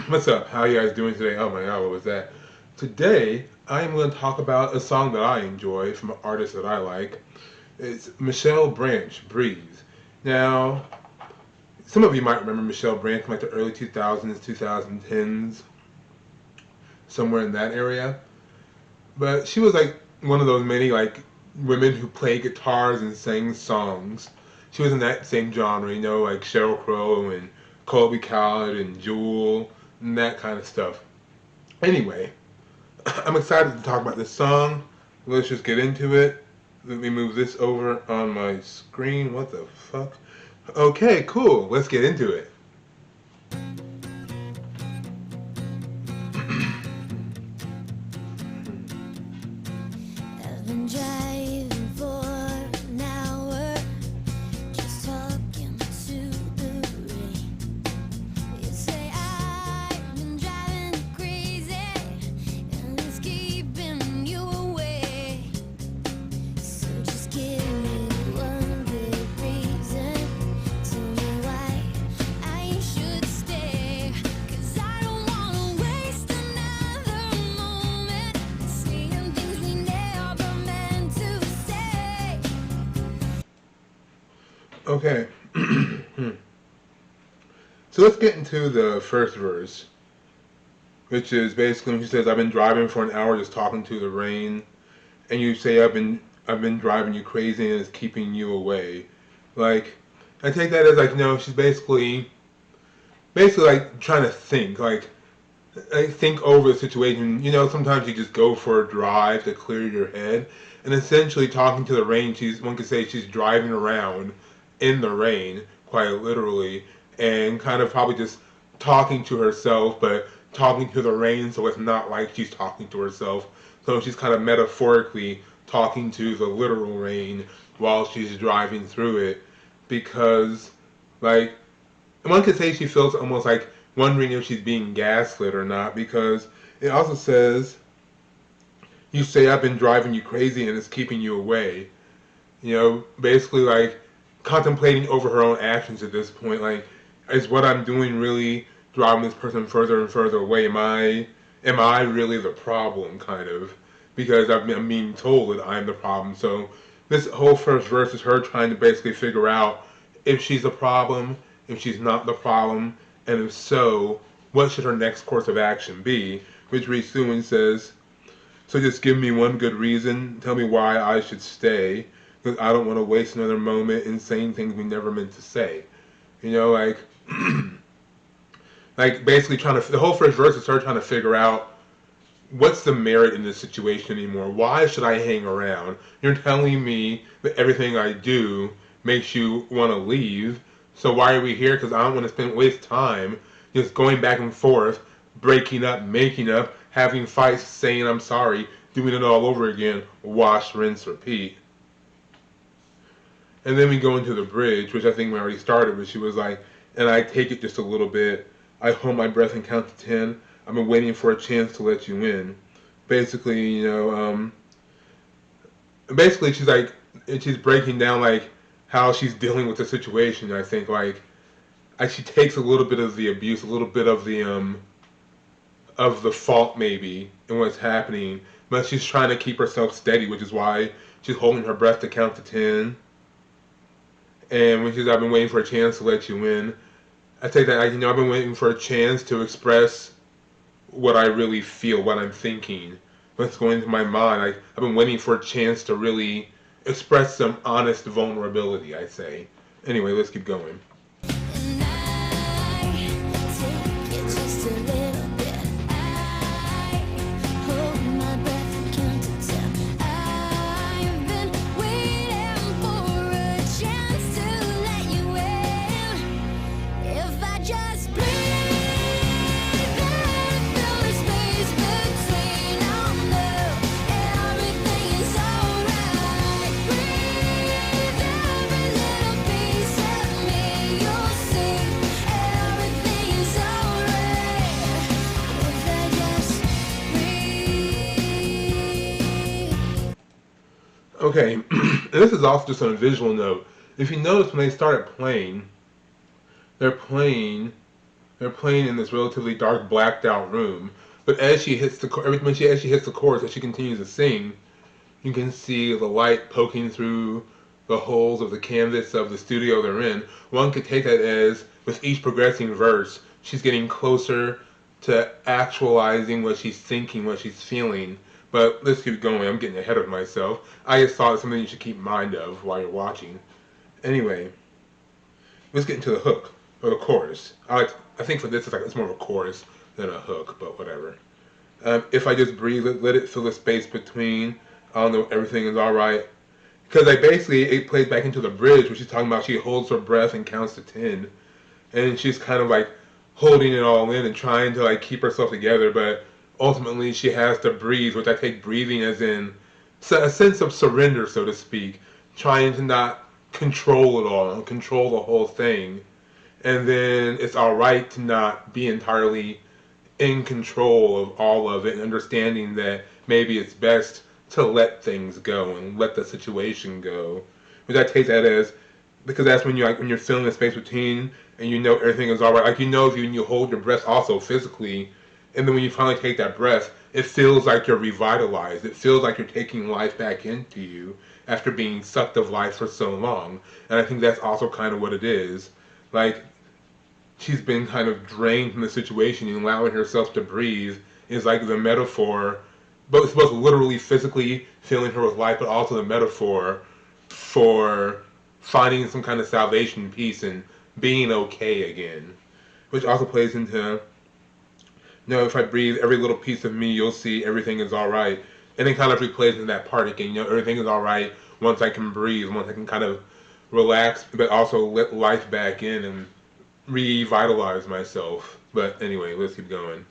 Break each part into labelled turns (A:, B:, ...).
A: What's up? How you guys doing today? Oh my god, what was that? Today, I am going to talk about a song that I enjoy from an artist that I like. It's Michelle Branch, Breeze. Now, some of you might remember Michelle Branch from like the early 2000s, 2010s, somewhere in that area. But she was like one of those many like women who played guitars and sang songs. She was in that same genre, like Sheryl Crow and Colby Coward and Jewel and that kind of stuff. Anyway, I'm excited to talk about this song. Let's just get into it. Let me move this over on my screen. What the fuck? Okay, cool. Let's get into it.
B: I've been driving for an hour, just talking to the rain. You say I've been driving you crazy, and it's keeping you away. So just give me one good reason, tell me why I should stay. 'Cause I don't wanna waste another moment saying things we never meant to say.
A: Okay. So let's get into the first verse, which is basically when she says, "I've been driving for an hour just talking to the rain," and you say, "I've been driving you crazy and it's keeping you away." Like, I take that as like, she's basically like trying to think, like think over the situation. Sometimes you just go for a drive to clear your head, and essentially talking to the rain. One could say she's driving around in the rain, quite literally, and kind of probably just talking to herself, but talking to the rain, so it's not like she's talking to herself. So she's kind of metaphorically talking to the literal rain while she's driving through it, because, like, one could say she feels almost like wondering if she's being gaslit or not, because it also says, "You say I've been driving you crazy and it's keeping you away." Basically like contemplating over her own actions at this point. Like, is what I'm doing really driving this person further and further away? Am I really the problem, kind of? Because I'm being told that I'm the problem. So this whole first verse is her trying to basically figure out if she's the problem, if she's not the problem, and if so, what should her next course of action be? Which reads through and says, "So just give me one good reason. Tell me why I should stay. Because I don't want to waste another moment in saying things we never meant to say." Like, like basically the whole first verse is her trying to figure out what's the merit in this situation anymore. Why should I hang around? You're telling me that everything I do makes you want to leave. So why are we here? Because I don't want to waste time just going back and forth, breaking up, making up, having fights, saying I'm sorry, doing it all over again. Wash, rinse, repeat. And then we go into the bridge, which I think we already started, but she was like, "And I take it just a little bit. I hold my breath and count to 10. I've been waiting for a chance to let you in." Basically, basically she's like, she's breaking down like how she's dealing with the situation. I think like she takes a little bit of the abuse, a little bit of the fault maybe in what's happening, but she's trying to keep herself steady, which is why she's holding her breath to count to 10. And when she's, "I've been waiting for a chance to let you in," I take that, I've been waiting for a chance to express what I really feel, what I'm thinking, what's going through my mind. I've been waiting for a chance to really express some honest vulnerability, I say. Anyway, let's keep going.
B: And I take it just a little bit. I hold my breath and count to 10. I've been waiting for a chance to let you in. If I just breathe and fill the space between our love, everything is alright. Breathe every little piece of me, you'll see everything is alright. If I just breathe.
A: Okay, and this is also just on a visual note. If you notice when they started playing, they're playing They're playing in this relatively dark, blacked out room. But as she hits the as she hits the chorus, as she continues to sing, you can see the light poking through the holes of the canvas of the studio they're in. One could take that as, with each progressing verse, she's getting closer to actualizing what she's thinking, what she's feeling. But let's keep going. I'm getting ahead of myself. I just thought it's something you should keep mind of while you're watching. Anyway, let's get into the hook or the chorus. I think for this it's more of a chorus than a hook, but whatever. If I just breathe it, let it fill the space between. I don't know, everything is all right. Because like basically it plays back into the bridge where she's talking about she holds her breath and counts to 10, and she's kind of like holding it all in and trying to like keep herself together, but ultimately she has to breathe, which I take breathing as in a sense of surrender, so to speak, trying to not control it all and control the whole thing. And then it's all right to not be entirely in control of all of it and understanding that maybe it's best to let things go and let the situation go. Which I take that as, because that's when you're like when you're feeling the space between and you know everything is all right. Like you know if you hold your breath also physically, and then when you finally take that breath, it feels like you're revitalized. It feels like you're taking life back into you after being sucked of life for so long. And I think that's also kind of what it is. Like she's been kind of drained from the situation and allowing herself to breathe is like the metaphor, both literally physically filling her with life, but also the metaphor for finding some kind of salvation, peace, and being okay again. Which also plays into, if I breathe every little piece of me, you'll see everything is alright. And then kind of replays in that part again, everything is alright once I can breathe, once I can kind of relax, but also let life back in and revitalize myself. But anyway, let's keep going.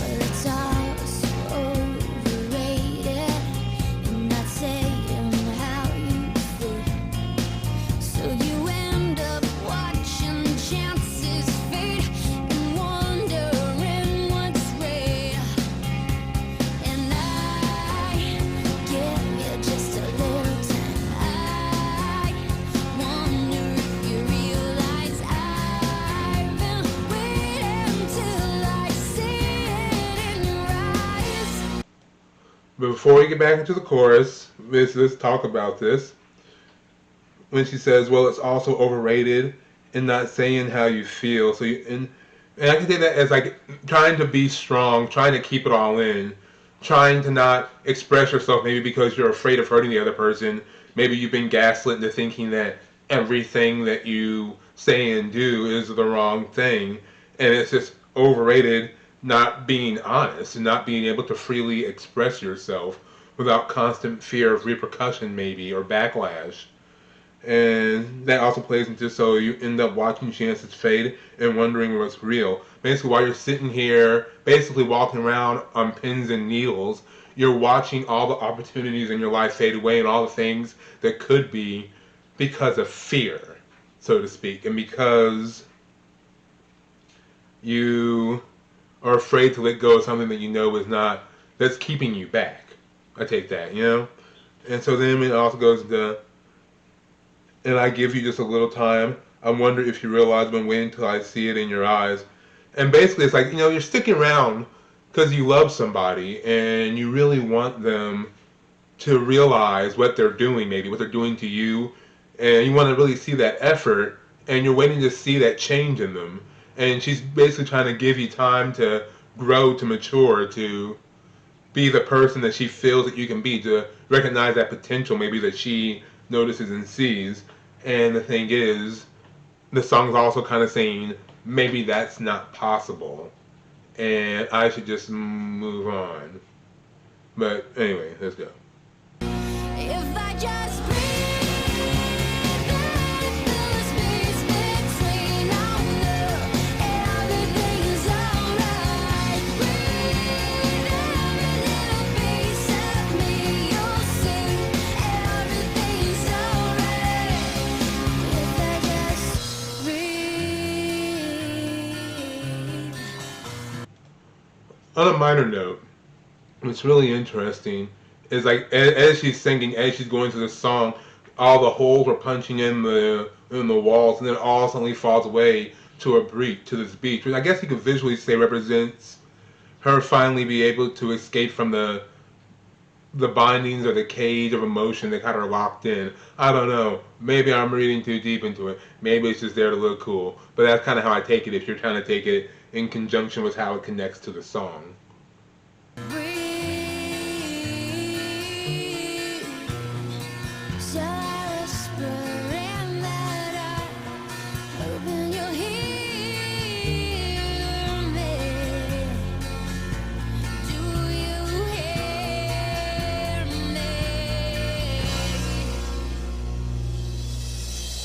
B: Words are so overrated, and not saying how you feel. So you end up watching chances fade and wondering what's real. And I give you just a little time. I wonder if you realize I've been waiting till I see it in your eyes.
A: But before we get back into the chorus, let's talk about this. When she says, "Well, it's also overrated," and not saying how you feel. So and I can take that as like trying to be strong, trying to keep it all in, trying to not express yourself. Maybe because you're afraid of hurting the other person. Maybe you've been gaslit into thinking that everything that you say and do is the wrong thing, and it's just overrated. Not being honest and not being able to freely express yourself without constant fear of repercussion, maybe, or backlash. And that also plays into, so you end up watching chances fade and wondering what's real. Basically, while you're sitting here, basically walking around on pins and needles, you're watching all the opportunities in your life fade away and all the things that could be because of fear, so to speak, and because you are afraid to let go of something that you know is not, that's keeping you back. I take that. And so then it also goes to, and I give you just a little time. I wonder if you realize I've been waiting till I see it in your eyes. And basically it's like, you're sticking around because you love somebody and you really want them to realize what they're doing, maybe what they're doing to you, and you want to really see that effort, and you're waiting to see that change in them. And she's basically trying to give you time to grow, to mature, to be the person that she feels that you can be, to recognize that potential maybe that she notices and sees. And the thing is, the song's also kind of saying maybe that's not possible and I should just move on. But anyway, let's go.
B: If I just breathe, let it fill the space between. I'll know everything's alright. Breathe every little piece of me. You'll see everything's alright. If I just breathe.
A: On a minor note, what's really interesting is like as she's singing, as she's going through the song, all the holes are punching in the in the walls, and then all suddenly falls away to a beach, to this beach, which I guess you could visually say represents her finally be able to escape from the bindings or the cage of emotion that got her locked in. I don't know. Maybe I'm reading too deep into it. Maybe it's just there to look cool. But that's kind of how I take it if you're trying to take it in conjunction with how it connects to the song.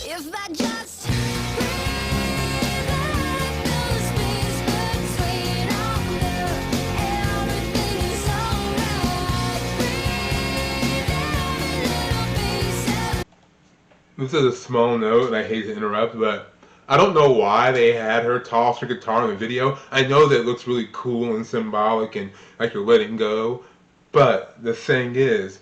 B: If I just breathe out the space between our love, everything is alright. Breathe out a little piece of
A: This is a small note, and I hate to interrupt, but I don't know why they had her toss her guitar in the video. I know that it looks really cool and symbolic and like you're letting go, but the thing is,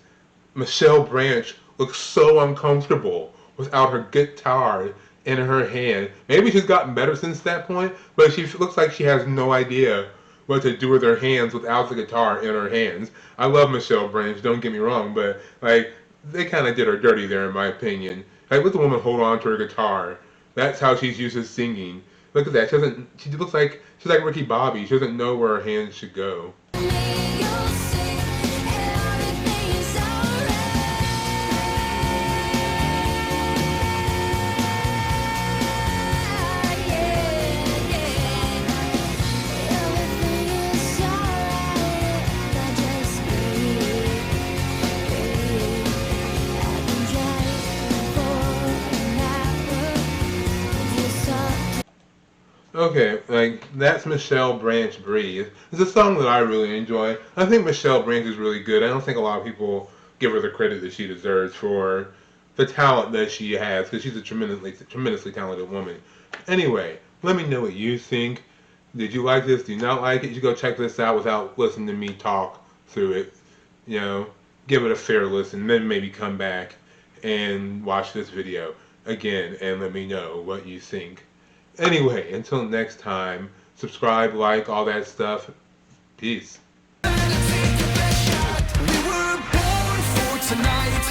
A: Michelle Branch looks so uncomfortable without her guitar in her hand. Maybe she's gotten better since that point, but she looks like she has no idea what to do with her hands without the guitar in her hands. I love Michelle Branch, don't get me wrong, but like they kind of did her dirty there in my opinion. Like let the woman hold on to her guitar. That's how she's used to singing. Look at that. She doesn't. She looks like she's like Ricky Bobby. She doesn't know where her hands should go.
B: me, you'll see everything is alright. Yeah, yeah. Everything is alright if I just breathe. I've been driving for an hour. Just talk.
A: Okay, like that's Michelle Branch Breathe. It's a song that I really enjoy. I think Michelle Branch is really good. I don't think a lot of people give her the credit that she deserves for the talent that she has because she's a tremendously talented woman. Anyway, let me know what you think. Did you like this? Do you not like it? You should go check this out without listening to me talk through it. You know, give it a fair listen, then maybe come back and watch this video again and let me know what you think. Anyway, until next time, subscribe, like, all that stuff. Peace.
C: We were born for tonight.